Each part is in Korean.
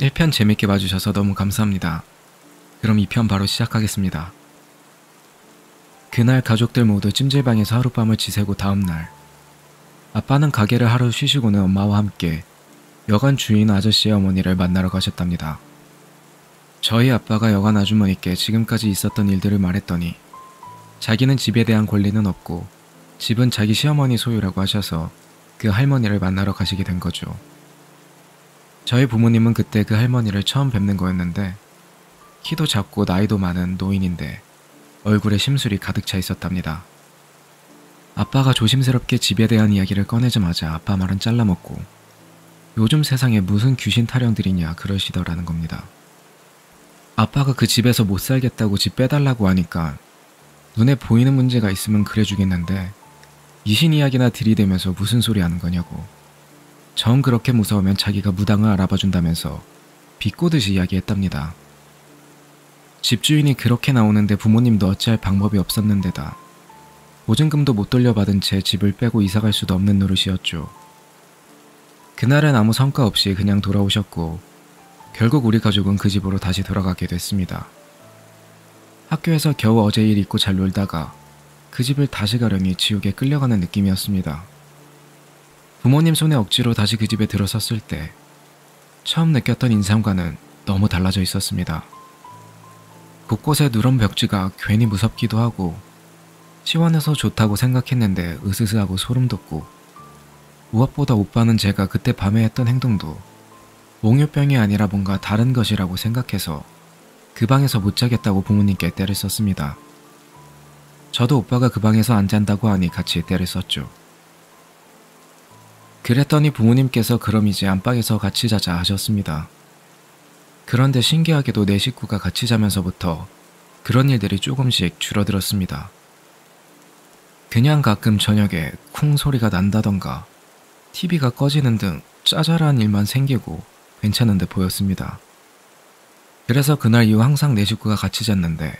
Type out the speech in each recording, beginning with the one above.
1편 재밌게 봐주셔서 너무 감사합니다. 그럼 2편 바로 시작하겠습니다. 그날 가족들 모두 찜질방에서 하룻밤을 지새고 다음날 아빠는 가게를 하루 쉬시고는 엄마와 함께 여관 주인 아저씨의 어머니를 만나러 가셨답니다. 저희 아빠가 여관 아주머니께 지금까지 있었던 일들을 말했더니 자기는 집에 대한 권리는 없고 집은 자기 시어머니 소유라고 하셔서 그 할머니를 만나러 가시게 된 거죠. 저희 부모님은 그때 그 할머니를 처음 뵙는 거였는데 키도 작고 나이도 많은 노인인데 얼굴에 심술이 가득 차 있었답니다. 아빠가 조심스럽게 집에 대한 이야기를 꺼내자마자 아빠 말은 잘라먹고 요즘 세상에 무슨 귀신 타령들이냐 그러시더라는 겁니다. 아빠가 그 집에서 못 살겠다고 집 빼달라고 하니까 눈에 보이는 문제가 있으면 그래주겠는데 이신 이야기나 들이대면서 무슨 소리 하는 거냐고. 정 그렇게 무서우면 자기가 무당을 알아봐준다면서 비꼬듯이 이야기했답니다. 집주인이 그렇게 나오는데 부모님도 어찌할 방법이 없었는데다 보증금도 못 돌려받은 채 집을 빼고 이사갈 수도 없는 노릇이었죠. 그날은 아무 성과 없이 그냥 돌아오셨고 결국 우리 가족은 그 집으로 다시 돌아가게 됐습니다. 학교에서 겨우 어제 일 잊고 잘 놀다가 그 집을 다시 가려니 지옥에 끌려가는 느낌이었습니다. 부모님 손에 억지로 다시 그 집에 들어섰을 때 처음 느꼈던 인상과는 너무 달라져 있었습니다. 곳곳에 누런 벽지가 괜히 무섭기도 하고 시원해서 좋다고 생각했는데 으스스하고 소름 돋고 무엇보다 오빠는 제가 그때 밤에 했던 행동도 몽유병이 아니라 뭔가 다른 것이라고 생각해서 그 방에서 못 자겠다고 부모님께 떼를 썼습니다. 저도 오빠가 그 방에서 안 잔다고 하니 같이 떼를 썼죠. 그랬더니 부모님께서 그럼 이제 안방에서 같이 자자 하셨습니다. 그런데 신기하게도 내 식구가 같이 자면서부터 그런 일들이 조금씩 줄어들었습니다. 그냥 가끔 저녁에 쿵 소리가 난다던가 TV가 꺼지는 등 짜잘한 일만 생기고 괜찮은 듯 보였습니다. 그래서 그날 이후 항상 내 식구가 같이 잤는데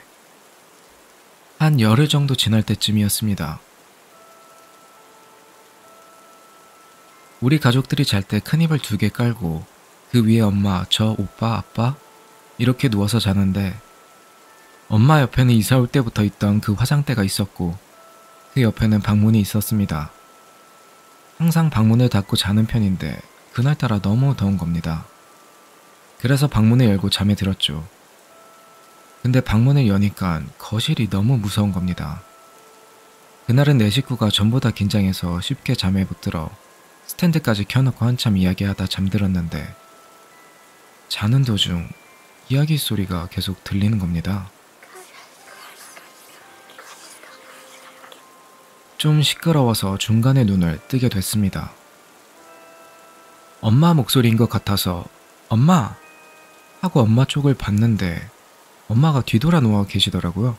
한 열흘 정도 지날 때쯤이었습니다. 우리 가족들이 잘 때 큰 이불 2개 깔고 그 위에 엄마, 저, 오빠, 아빠 이렇게 누워서 자는데 엄마 옆에는 이사 올 때부터 있던 그 화장대가 있었고 그 옆에는 방문이 있었습니다. 항상 방문을 닫고 자는 편인데 그날따라 너무 더운 겁니다. 그래서 방문을 열고 잠에 들었죠. 근데 방문을 여니까 거실이 너무 무서운 겁니다. 그날은 내 식구가 전보다 긴장해서 쉽게 잠에 못 들어 스탠드까지 켜놓고 한참 이야기하다 잠들었는데 자는 도중 이야기 소리가 계속 들리는 겁니다. 좀 시끄러워서 중간에 눈을 뜨게 됐습니다. 엄마 목소리인 것 같아서 엄마! 하고 엄마 쪽을 봤는데 엄마가 뒤돌아 누워 계시더라고요.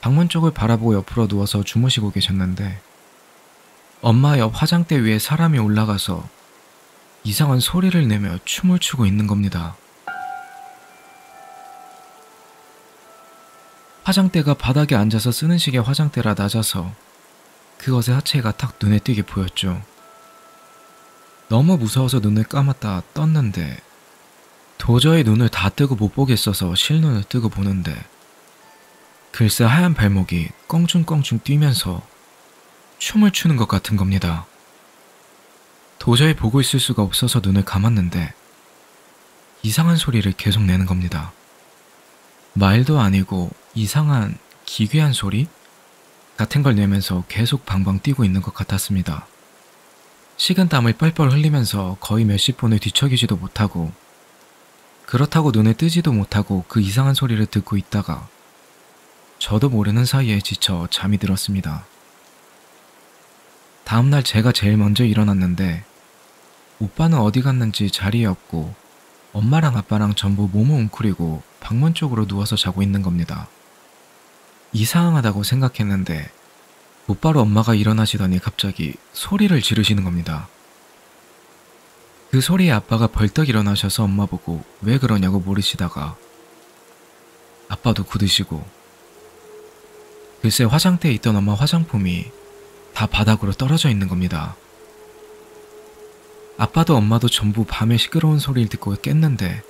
방문 쪽을 바라보고 옆으로 누워서 주무시고 계셨는데 엄마 옆 화장대 위에 사람이 올라가서 이상한 소리를 내며 춤을 추고 있는 겁니다. 화장대가 바닥에 앉아서 쓰는 식의 화장대라 낮아서 그것의 하체가 딱 눈에 띄게 보였죠. 너무 무서워서 눈을 감았다 떴는데 도저히 눈을 다 뜨고 못 보겠어서 실눈을 뜨고 보는데 글쎄 하얀 발목이 껑충껑충 뛰면서 춤을 추는 것 같은 겁니다. 도저히 보고 있을 수가 없어서 눈을 감았는데 이상한 소리를 계속 내는 겁니다. 말도 아니고 이상한 기괴한 소리 같은 걸 내면서 계속 방방 뛰고 있는 것 같았습니다. 식은땀을 뻘뻘 흘리면서 거의 몇십 분을 뒤척이지도 못하고 그렇다고 눈에 뜨지도 못하고 그 이상한 소리를 듣고 있다가 저도 모르는 사이에 지쳐 잠이 들었습니다. 다음날 제가 제일 먼저 일어났는데 오빠는 어디 갔는지 자리에 없고 엄마랑 아빠랑 전부 몸을 웅크리고 방문 쪽으로 누워서 자고 있는 겁니다. 이상하다고 생각했는데 곧바로 엄마가 일어나시더니 갑자기 소리를 지르시는 겁니다. 그 소리에 아빠가 벌떡 일어나셔서 엄마 보고 왜 그러냐고 물으시다가 아빠도 굳으시고 글쎄 화장대에 있던 엄마 화장품이 다 바닥으로 떨어져 있는 겁니다. 아빠도 엄마도 전부 밤에 시끄러운 소리를 듣고 깼는데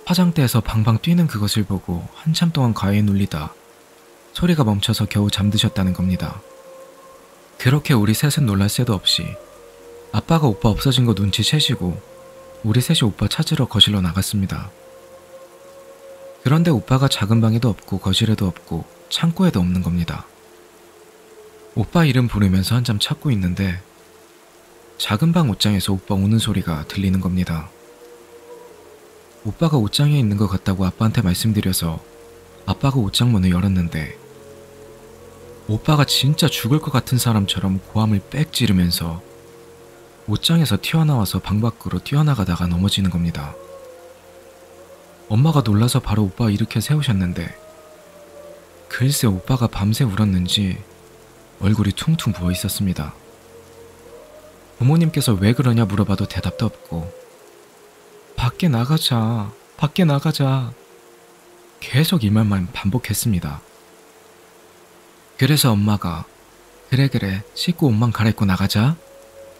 화장대에서 방방 뛰는 그것을 보고 한참 동안 가위에 눌리다 소리가 멈춰서 겨우 잠드셨다는 겁니다. 그렇게 우리 셋은 놀랄 새도 없이 아빠가 오빠 없어진 거 눈치채시고 우리 셋이 오빠 찾으러 거실로 나갔습니다. 그런데 오빠가 작은 방에도 없고 거실에도 없고 창고에도 없는 겁니다. 오빠 이름 부르면서 한참 찾고 있는데 작은 방 옷장에서 오빠 우는 소리가 들리는 겁니다. 오빠가 옷장에 있는 것 같다고 아빠한테 말씀드려서 아빠가 옷장 문을 열었는데 오빠가 진짜 죽을 것 같은 사람처럼 고함을 빽 지르면서 옷장에서 튀어나와서 방 밖으로 뛰어나가다가 넘어지는 겁니다. 엄마가 놀라서 바로 오빠 일으켜 세우셨는데 글쎄 오빠가 밤새 울었는지 얼굴이 퉁퉁 부어 있었습니다. 부모님께서 왜 그러냐 물어봐도 대답도 없고 밖에 나가자, 밖에 나가자 계속 이 말만 반복했습니다. 그래서 엄마가 그래 씻고 옷만 갈아입고 나가자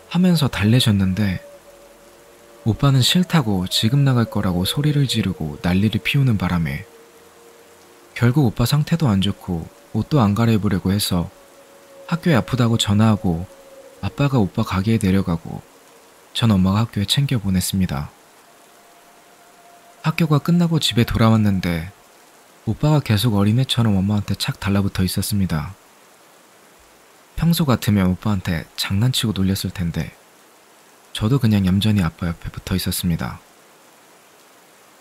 하면서 달래셨는데 오빠는 싫다고 지금 나갈 거라고 소리를 지르고 난리를 피우는 바람에 결국 오빠 상태도 안 좋고 옷도 안 갈아입으려고 해서 학교에 아프다고 전화하고 아빠가 오빠 가게에 내려가고 전 엄마가 학교에 챙겨 보냈습니다. 학교가 끝나고 집에 돌아왔는데 오빠가 계속 어린애처럼 엄마한테 착 달라붙어 있었습니다. 평소 같으면 오빠한테 장난치고 놀렸을 텐데 저도 그냥 얌전히 아빠 옆에 붙어 있었습니다.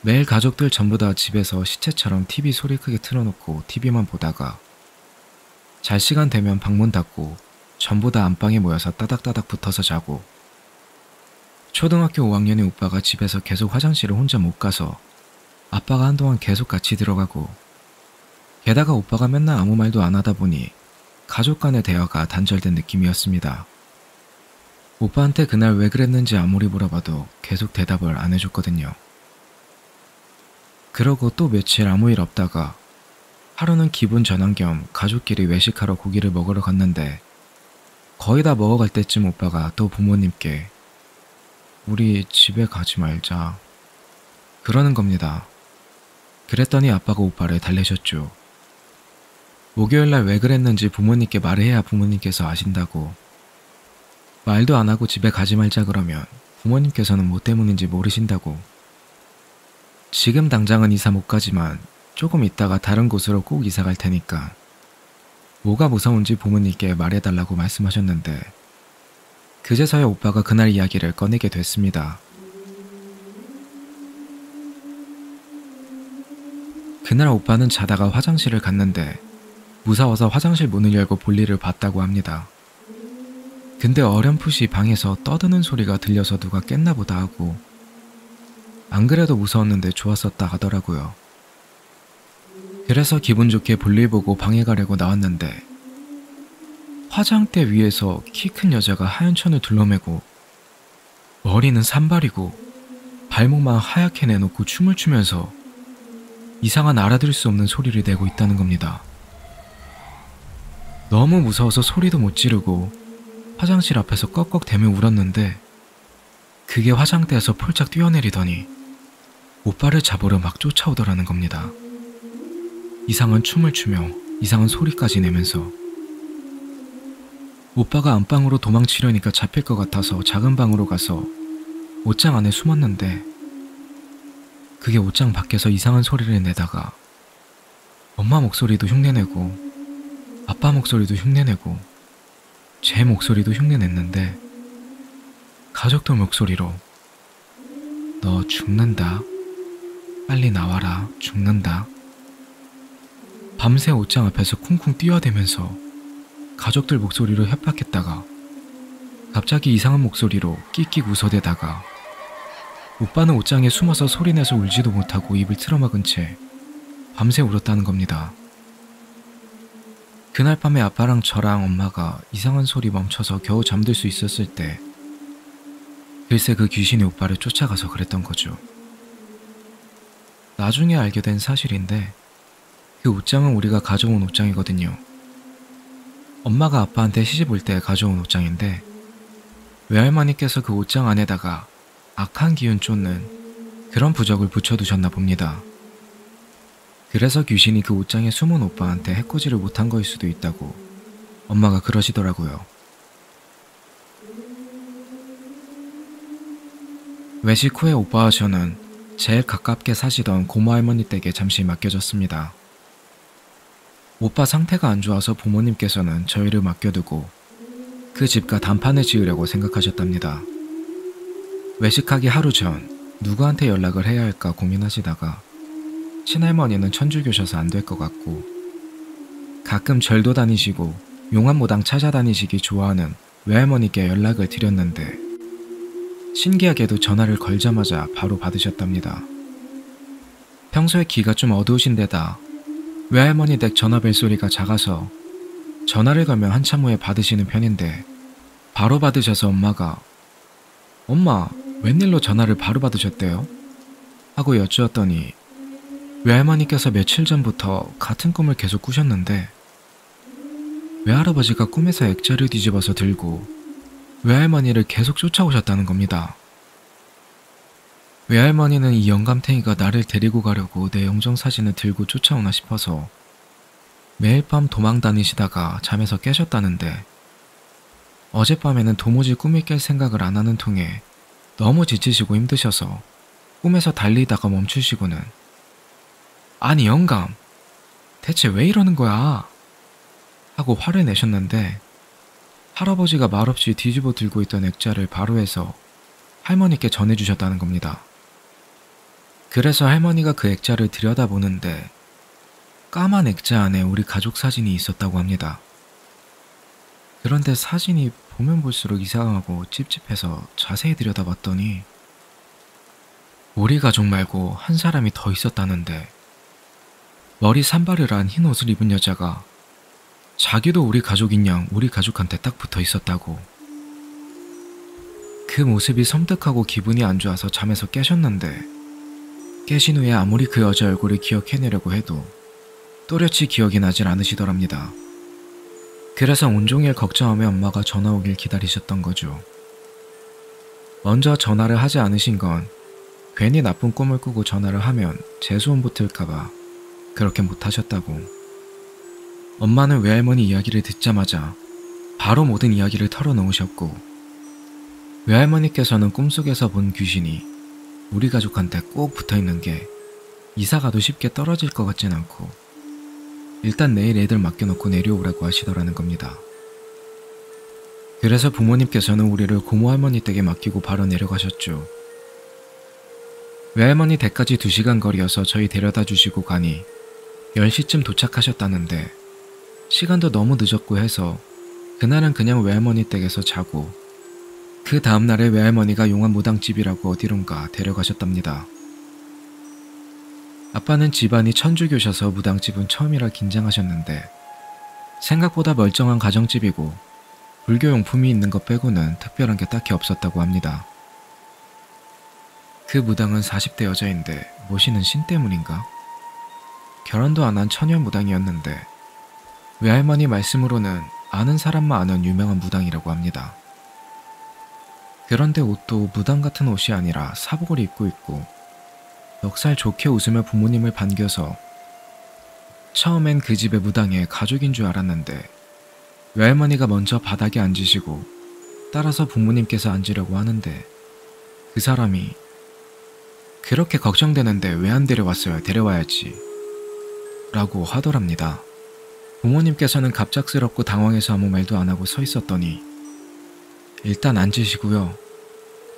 매일 가족들 전부 다 집에서 시체처럼 TV 소리 크게 틀어놓고 TV만 보다가 잘 시간 되면 방문 닫고 전부 다 안방에 모여서 따닥따닥 붙어서 자고 초등학교 5학년의 오빠가 집에서 계속 화장실을 혼자 못 가서 아빠가 한동안 계속 같이 들어가고 게다가 오빠가 맨날 아무 말도 안 하다 보니 가족 간의 대화가 단절된 느낌이었습니다. 오빠한테 그날 왜 그랬는지 아무리 물어봐도 계속 대답을 안 해줬거든요. 그러고 또 며칠 아무 일 없다가 하루는 기분 전환 겸 가족끼리 외식하러 고기를 먹으러 갔는데 거의 다 먹어갈 때쯤 오빠가 또 부모님께 우리 집에 가지 말자 그러는 겁니다. 그랬더니 아빠가 오빠를 달래셨죠. 목요일날 왜 그랬는지 부모님께 말을 해야 부모님께서 아신다고. 말도 안 하고 집에 가지 말자 그러면 부모님께서는 뭐 때문인지 모르신다고. 지금 당장은 이사 못 가지만 조금 있다가 다른 곳으로 꼭 이사 갈 테니까 뭐가 무서운지 부모님께 말해달라고 말씀하셨는데 그제서야 오빠가 그날 이야기를 꺼내게 됐습니다. 그날 오빠는 자다가 화장실을 갔는데 무서워서 화장실 문을 열고 볼일을 봤다고 합니다. 근데 어렴풋이 방에서 떠드는 소리가 들려서 누가 깼나 보다 하고 안 그래도 무서웠는데 좋았었다 하더라고요. 그래서 기분 좋게 볼일 보고 방에 가려고 나왔는데 화장대 위에서 키 큰 여자가 하얀 천을 둘러매고 머리는 산발이고 발목만 하얗게 내놓고 춤을 추면서 이상한 알아들을 수 없는 소리를 내고 있다는 겁니다. 너무 무서워서 소리도 못 지르고 화장실 앞에서 꺽꺽대며 울었는데 그게 화장대에서 폴짝 뛰어내리더니 오빠를 잡으러 막 쫓아오더라는 겁니다. 이상한 춤을 추며 이상한 소리까지 내면서 오빠가 안방으로 도망치려니까 잡힐 것 같아서 작은 방으로 가서 옷장 안에 숨었는데 그게 옷장 밖에서 이상한 소리를 내다가 엄마 목소리도 흉내내고 아빠 목소리도 흉내내고 제 목소리도 흉내냈는데 가족들 목소리로 너 죽는다. 빨리 나와라. 죽는다. 밤새 옷장 앞에서 쿵쿵 뛰어대면서 가족들 목소리로 협박했다가 갑자기 이상한 목소리로 끽끽 웃어대다가 오빠는 옷장에 숨어서 소리내서 울지도 못하고 입을 틀어막은 채 밤새 울었다는 겁니다. 그날 밤에 아빠랑 저랑 엄마가 이상한 소리 멈춰서 겨우 잠들 수 있었을 때 글쎄 그 귀신이 오빠를 쫓아가서 그랬던 거죠. 나중에 알게 된 사실인데 그 옷장은 우리가 가져온 옷장이거든요. 엄마가 아빠한테 시집 올 때 가져온 옷장인데 외할머니께서 그 옷장 안에다가 악한 기운 쫓는 그런 부적을 붙여두셨나 봅니다. 그래서 귀신이 그 옷장에 숨은 오빠한테 해코지를 못한 거일 수도 있다고 엄마가 그러시더라고요. 외식 후에 오빠와 저는 제일 가깝게 사시던 고모 할머니 댁에 잠시 맡겨졌습니다. 오빠 상태가 안 좋아서 부모님께서는 저희를 맡겨두고 그 집과 단판을 지으려고 생각하셨답니다. 외식하기 하루 전 누구한테 연락을 해야 할까 고민하시다가 친할머니는 천주교셔서 안 될 것 같고 가끔 절도 다니시고 용암무당 찾아다니시기 좋아하는 외할머니께 연락을 드렸는데 신기하게도 전화를 걸자마자 바로 받으셨답니다. 평소에 귀가 좀 어두우신 데다 외할머니 댁 전화 벨소리가 작아서 전화를 걸면 한참 후에 받으시는 편인데 바로 받으셔서 엄마가 엄마 웬일로 전화를 바로 받으셨대요? 하고 여쭈었더니 외할머니께서 며칠 전부터 같은 꿈을 계속 꾸셨는데 외할아버지가 꿈에서 액자를 뒤집어서 들고 외할머니를 계속 쫓아오셨다는 겁니다. 외할머니는 이 영감탱이가 나를 데리고 가려고 내 영정사진을 들고 쫓아오나 싶어서 매일 밤 도망 다니시다가 잠에서 깨셨다는데 어젯밤에는 도무지 꿈을 깰 생각을 안 하는 통에 너무 지치시고 힘드셔서 꿈에서 달리다가 멈추시고는 아니 영감 대체 왜 이러는 거야? 하고 화를 내셨는데 할아버지가 말없이 뒤집어 들고 있던 액자를 바로 해서 할머니께 전해주셨다는 겁니다. 그래서 할머니가 그 액자를 들여다보는데 까만 액자 안에 우리 가족 사진이 있었다고 합니다. 그런데 사진이 보면 볼수록 이상하고 찝찝해서 자세히 들여다봤더니 우리 가족 말고 한 사람이 더 있었다는데 머리 산발을 한 흰 옷을 입은 여자가 자기도 우리 가족인 양 우리 가족한테 딱 붙어 있었다고. 그 모습이 섬뜩하고 기분이 안 좋아서 잠에서 깨셨는데 깨신 후에 아무리 그 여자 얼굴을 기억해내려고 해도 또렷이 기억이 나질 않으시더랍니다. 그래서 온종일 걱정하며 엄마가 전화 오길 기다리셨던 거죠. 먼저 전화를 하지 않으신 건 괜히 나쁜 꿈을 꾸고 전화를 하면 재수음 붙을까봐 그렇게 못하셨다고. 엄마는 외할머니 이야기를 듣자마자 바로 모든 이야기를 털어놓으셨고 외할머니께서는 꿈속에서 본 귀신이 우리 가족한테 꼭 붙어있는 게 이사가도 쉽게 떨어질 것 같진 않고 일단 내일 애들 맡겨놓고 내려오라고 하시더라는 겁니다. 그래서 부모님께서는 우리를 고모 할머니 댁에 맡기고 바로 내려가셨죠. 외할머니 댁까지 2시간 거리여서 저희 데려다 주시고 가니 10시쯤 도착하셨다는데 시간도 너무 늦었고 해서 그날은 그냥 외할머니 댁에서 자고 그 다음날에 외할머니가 용암무당집이라고 어디론가 데려가셨답니다. 아빠는 집안이 천주교셔서 무당집은 처음이라 긴장하셨는데 생각보다 멀쩡한 가정집이고 불교용품이 있는 것 빼고는 특별한 게 딱히 없었다고 합니다. 그 무당은 40대 여자인데 모시는 신 때문인가? 결혼도 안 한 처녀 무당이었는데 외할머니 말씀으로는 아는 사람만 아는 유명한 무당이라고 합니다. 그런데 옷도 무당 같은 옷이 아니라 사복을 입고 있고 넉살 좋게 웃으며 부모님을 반겨서 처음엔 그 집의 무당의 가족인 줄 알았는데 외할머니가 먼저 바닥에 앉으시고 따라서 부모님께서 앉으려고 하는데 그 사람이 그렇게 걱정되는데 왜 안 데려왔어요? 데려와야지 라고 하더랍니다. 부모님께서는 갑작스럽고 당황해서 아무 말도 안 하고 서 있었더니 일단 앉으시고요.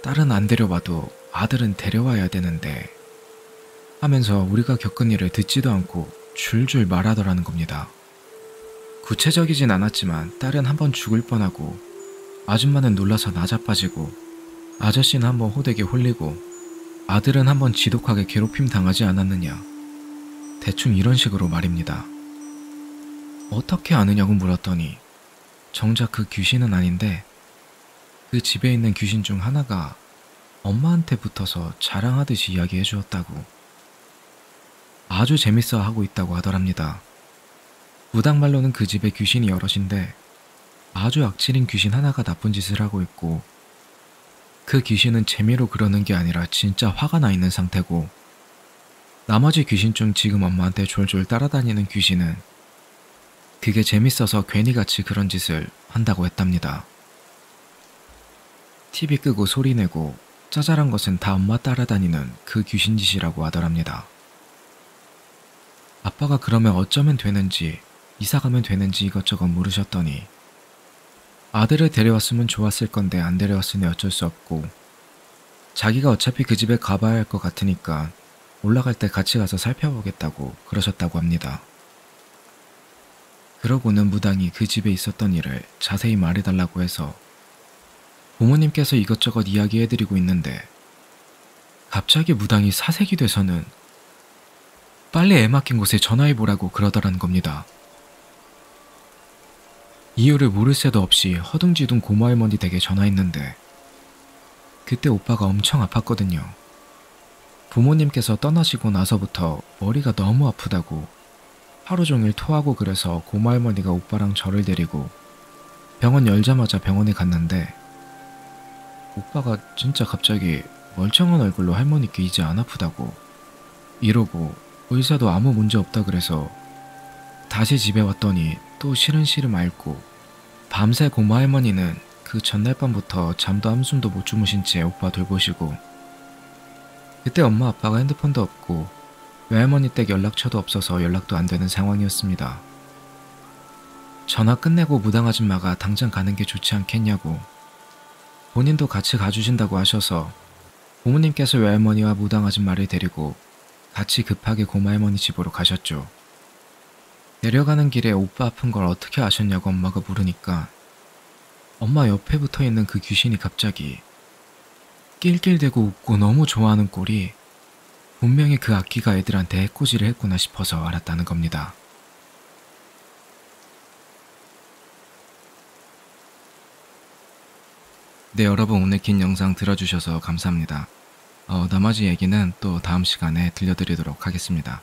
딸은 안 데려와도 아들은 데려와야 되는데 하면서 우리가 겪은 일을 듣지도 않고 줄줄 말하더라는 겁니다. 구체적이진 않았지만 딸은 한번 죽을 뻔하고 아줌마는 놀라서 나자빠지고 아저씨는 한번 호되게 홀리고 아들은 한번 지독하게 괴롭힘 당하지 않았느냐. 대충 이런 식으로 말입니다. 어떻게 아느냐고 물었더니 정작 그 귀신은 아닌데 그 집에 있는 귀신 중 하나가 엄마한테 붙어서 자랑하듯이 이야기해 주었다고. 아주 재밌어 하고 있다고 하더랍니다. 무당말로는 그 집에 귀신이 여럿인데 아주 악질인 귀신 하나가 나쁜 짓을 하고 있고 그 귀신은 재미로 그러는 게 아니라 진짜 화가 나 있는 상태고, 나머지 귀신 중 지금 엄마한테 졸졸 따라다니는 귀신은 그게 재밌어서 괜히 같이 그런 짓을 한다고 했답니다. TV 끄고 소리내고 짜잘한 것은 다 엄마 따라다니는 그 귀신 짓이라고 하더랍니다. 아빠가 그러면 어쩌면 되는지, 이사가면 되는지 이것저것 물으셨더니 아들을 데려왔으면 좋았을 건데 안 데려왔으니 어쩔 수 없고, 자기가 어차피 그 집에 가봐야 할 것 같으니까 올라갈 때 같이 가서 살펴보겠다고 그러셨다고 합니다. 그러고는 무당이 그 집에 있었던 일을 자세히 말해달라고 해서 부모님께서 이것저것 이야기해드리고 있는데, 갑자기 무당이 사색이 돼서는 빨리 애 맡긴 곳에 전화해보라고 그러더라는 겁니다. 이유를 물을 새도 없이 허둥지둥 고모할머니 댁에 전화했는데, 그때 오빠가 엄청 아팠거든요. 부모님께서 떠나시고 나서부터 머리가 너무 아프다고 하루 종일 토하고, 그래서 고모할머니가 오빠랑 저를 데리고 병원 열자마자 병원에 갔는데, 오빠가 진짜 갑자기 멀쩡한 얼굴로 할머니께 이제 안 아프다고 이러고, 의사도 아무 문제 없다 그래서 다시 집에 왔더니 또 시름시름 앓고, 밤새 고모 할머니는 그 전날 밤부터 잠도 한숨도 못 주무신 채 오빠 돌보시고, 그때 엄마 아빠가 핸드폰도 없고 외할머니 댁 연락처도 없어서 연락도 안 되는 상황이었습니다. 전화 끝내고 무당 아줌마가 당장 가는 게 좋지 않겠냐고, 본인도 같이 가주신다고 하셔서 부모님께서 외할머니와 무당 아줌마를 데리고 같이 급하게 고모할머니 집으로 가셨죠. 내려가는 길에 오빠 아픈 걸 어떻게 아셨냐고 엄마가 물으니까, 엄마 옆에 붙어있는 그 귀신이 갑자기 낄낄대고 웃고 너무 좋아하는 꼴이 분명히 그 악기가 애들한테 해코지를 했구나 싶어서 알았다는 겁니다. 네, 여러분 오늘 긴 영상 들어주셔서 감사합니다. 나머지 얘기는 또 다음 시간에 들려드리도록 하겠습니다.